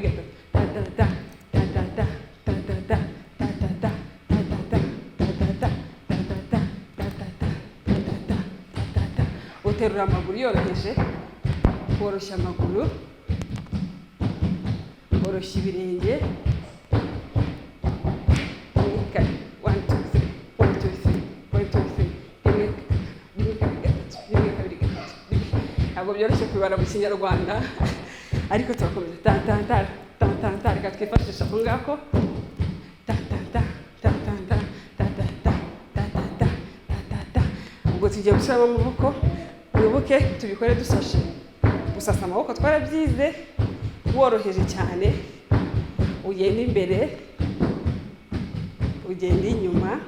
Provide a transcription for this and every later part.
kabiri gatatu da da da da da da da da da uterura amaguru yoroheje, woroshya amaguru, woroshya ibirenge. 1 2 3 1 2 3 1 2 3 ntabwo byoroshye kubibara mu kinyarwanda ariko turakomeza ta reka twifashisha ako ngako ubwo tugiye gushyiramo amaboko. Wibuke tubikore dusashe. Gusasa amaboko twarabyize, woroheje cyane, ugenda imbere, ugenda inyuma,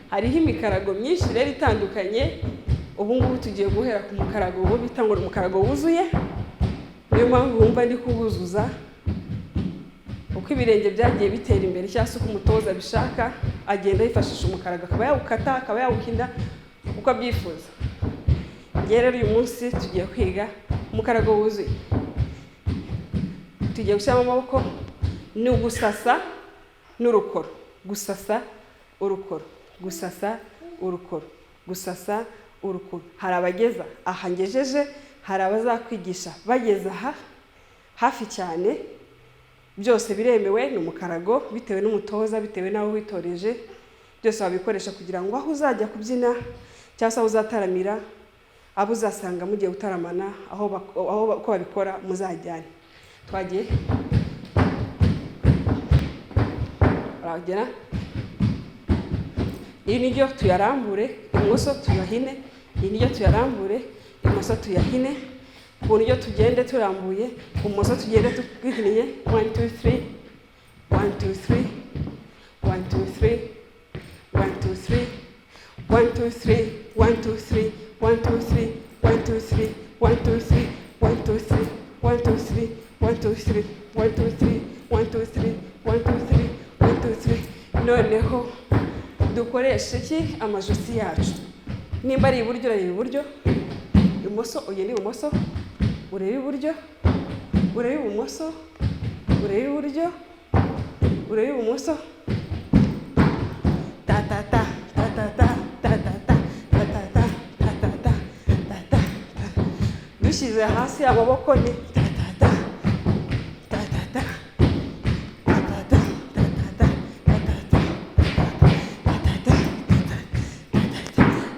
hariho imikarago myinshi rero itandukanye. Ubu ngubu tugiye guhera ku mukarago wo bita ngo umukarago wuzuye, niyo mpamvu wumva ndi kuwuzuza uko ibirenge byagiye bitera imbere cyangwa se uko umutoza bishaka agenda yifashisha umukarago, akaba yawukata, akaba yawukinda uko abyifuza. Njye rero uyu munsi tugiye kwiga umukarago wuzuye. Tugiye gushyiramo amaboko, ni ugusasa n'urukoro, gusasa urukoro, gusasa urukoro, gusasa urukoro. Hari abageza aha ngejeje, hari abazakwigisha bageza aha hafi cyane. Byose biremewe, ni umukarago bitewe n'umutoza, bitewe n'aho witoreje. Byose wabikoresha kugira ngo aho uzajya kubyina cyangwa se aho uzataramira, abo uzasanga mugiye gutaramana, aho ko babikora muzajyane. Twagiye aragera. Iyi niryo tuyarambure, imoso tuyahine, iyi niryo tuyarambure, imoso tuyahine. Ku buryo tugende turambuye, umoso tugende twihiniye. 1 2 3 1 2 3 1 2 3 1 2 3 1 2 3 1 2 3 1 2 3 1 2 3 1 2 3 1 2 3 1 2 3 1 2 3 1 2 3 1 2 3 1 2 3 1 2 3. Noneho dukoreshe iki? Amajosi yacu. Nimba ari iburyo urareba iburyo, ibumoso ugenda ibumoso, urebe iburyo, urebe ibumoso, urebe iburyo, urebe ibumoso. Ta ta ta ta ta ta ta ta ta ta ta ta ta ta ta ta. Dushyize hasi amaboko ni ta ta ta ta ta ta ta ta ta ta ta ta.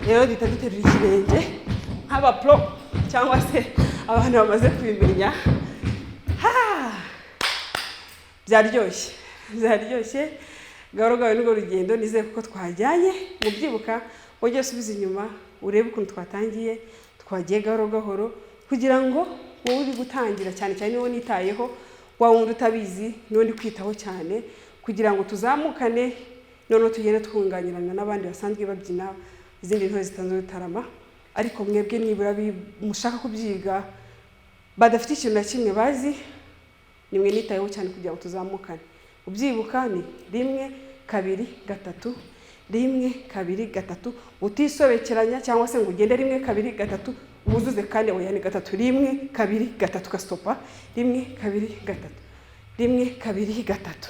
Rero duhita duterura ikirenge nk'abapro cyangwa se abantu bamaze kubimenya. Byaryoshye, byaryoshye. Gahoro gahoro nirwo rugendo, nizeye kuko twajyanye. Mubyibuka ujye usubiza inyuma urebe ukuntu twatangiye, twagiye gahoro gahoro kugira ngo wowe uri gutangira cyane cyane niwo nitayeho, wa wundi utabizi niwo ndi kwitaho cyane, kugira ngo tuzamukane, noneho tugende twunganyirana n'abandi basanzwe babyina izindi ntore zitanzwe gutarama. Ariko mwebwe nibura mushaka kubyiga badafite ikintu na kimwe bazi, nimwe nitayeho cyane kugira ngo tuzamukane. Ubyibuka ni 1 2 3 rimwe kabiri gatatu utisobekeranya cyangwa se ngo ugende rimwe kabiri gatatu wuzuze kandi oya ni gatatu rimwe kabiri gatatu gastopa rimwe kabiri gatatu rimwe kabiri gatatu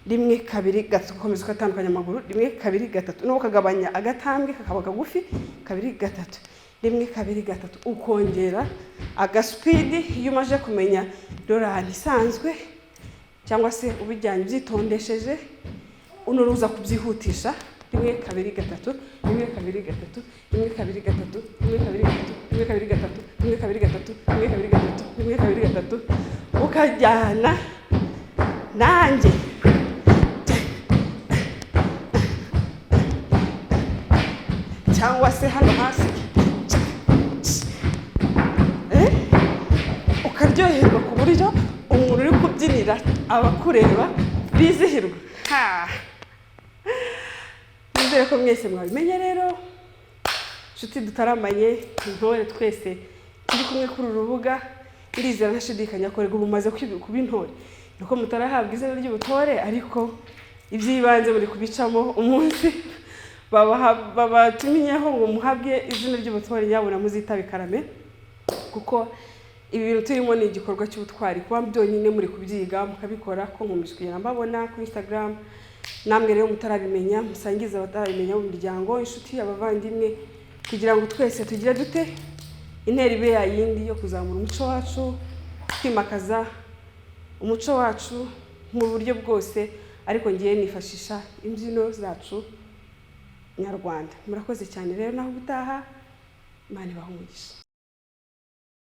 rimwe kabiri gatatu ukomeza ukatandukanya amaguru rimwe kabiri gatatu no ukagabanya agatambwe kakaba kagufi kabiri gatatu rimwe kabiri gatatu ukongera agaspeed iyo umaje kumenya dorani isanzwe cyangwa se ubijyanye byitondesheje unoruza kubyihutisha rimwe kabiri gatatu rimwe kabiri gatatu rimwe kabiri gatatu rimwe kabiri gatatu rimwe kabiri gatatu rimwe kabiri gatatu rimwe kabiri gatatu rimwe kabiri gatatu ukajyana nanjye cyangwa se hano hasi ukaryoherwa ku buryo umuntu uri kubyinira abakureba bizihirwa. Nizere ko mwese mwabimenye rero nshuti dutaramanye intore twese turi kumwe kuri urubuga ndizera ntashidikanya ko rego bumaze kuba intore nuko mutarahabwa izina ry'ubutore ariko ibyibanze muri kubicamo umunsi babatuminyeho ngo muhabwe izina ry'ubutwari nyabuna muzitabe karame kuko ibi bintu turimo ni igikorwa cy'ubutwari kuba byonyine muri kubyiga mukabikora ko nkumishwe mbabona kuri Instagram namwe rero mutarabimenya musangiza abatarabimenya mu miryango inshuti abavandimwe kugira ngo twese tugire dute intera ibe yayindi yo kuzamura umuco wacu kwimakaza umuco wacu mu buryo bwose ariko ngiye nifashisha imbyino zacu nyarwanda. Murakoze cyane rero naho gutaha Imana ibahumugisha.